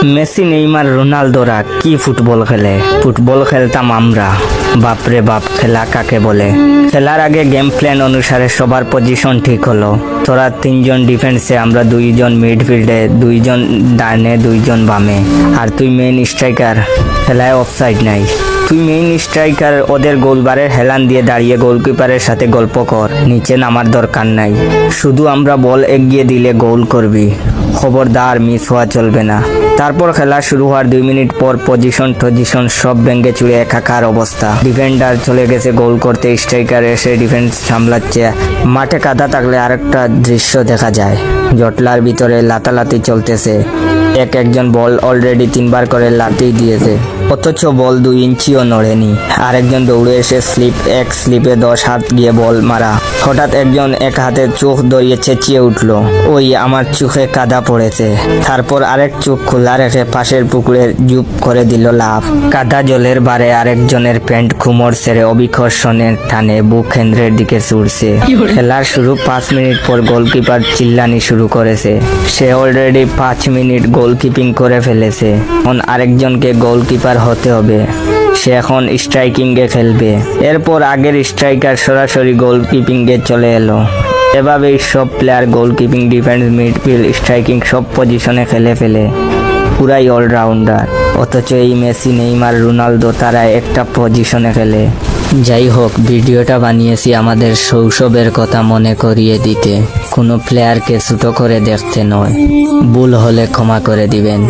Messi, Neymar, রোনালদোরা কি football খেলে। Football খেলতাম আমরা। বাপরে বাপ, খেলা কাকে বলে। খেলার আগে গেম প্ল্যান অনুসারে সবার পজিশন ঠিক হলো। তোরা 3 জন ডিফেন্সে, আমরা 2 জন মিডফিল্ডে, 2 জন ডানে, 2 জন বামে। আর তুই মেইন স্ট্রাইকার। খেলায় অফসাইড নাই। তুই মেইন স্ট্রাইকার, ওদের গোলবারের হেলান দিয়ে দাঁড়িয়ে গোলকিপারের সাথে গল্প কর। নিচে নামার দরকার নাই। শুধু আমরা বল এগিয়ে দিলে গোল করবি। খবরদার, মিস হওয়া চলবে না। তারপর খেলা শুরু হওয়ার 2 মিনিট পর পজিশন সব ভেঙে চুরে একাকার অবস্থা। ডিফেন্ডার চলে গেছে গোল করতে, স্ট্রাইকার এসে ডিফেন্স সামলাচ্ছে। মাঠে কাদা থাকলে আরেকটা দৃশ্য দেখা যায়। জটলার ভিতরে লাতালাতি চলতেছে। একজন বল অলরেডি 3বার করে লাথি দিয়েছে, অথচ বল 2 ইঞ্চিও নড়েনি। আরেকজন দৌড়ে এসে স্লিপে 10 হাত গিয়ে বল মারা। হঠাৎ একজন এক হাতে চোখ ধরিয়ে চেঁচিয়ে উঠলো, ওই আমার চোখে কাদা পড়েছে। তারপর আরেক চোখ খোলা রেখে পাশের পুকুরে জুপ করে দিল লাফ। কাদা জলের বারে আরেকজনের প্যান্ট খুমর ছেড়ে অবিকর্ষণের টানে বুক কেন্দ্রের দিকে ছুটছে। খেলার শুরু 5 মিনিট পর গোলকিপার চিল্লানি শুরু করেছে। সে অলরেডি 5 মিনিট গোলকিপিং করে ফেলেছে। এখন আরেকজনকে গোলকিপার হতে হবে। সে এখন স্ট্রাইকিংয়ে খেলবে। এরপর আগের স্ট্রাইকার সরাসরি গোলকিপিংয়ে চলে এলো। এভাবেই সব প্লেয়ার গোলকিপিং, ডিফেন্স, মিডফিল্ড, স্ট্রাইকিং সব পজিশনে খেলে ফেলে। পুরাই অলরাউন্ডার। অথচ এই মেসি, নেইমার, রোনালদো তারা একটা পজিশনে খেলে। যাই হোক, ভিডিওটা বানিয়েছি আমাদের শৈশবের কথা মনে করিয়ে দিতে, কোনো প্লেয়ারকে ছোট করে দেখতে নয়। ভুল হলে ক্ষমা করে দিবেন।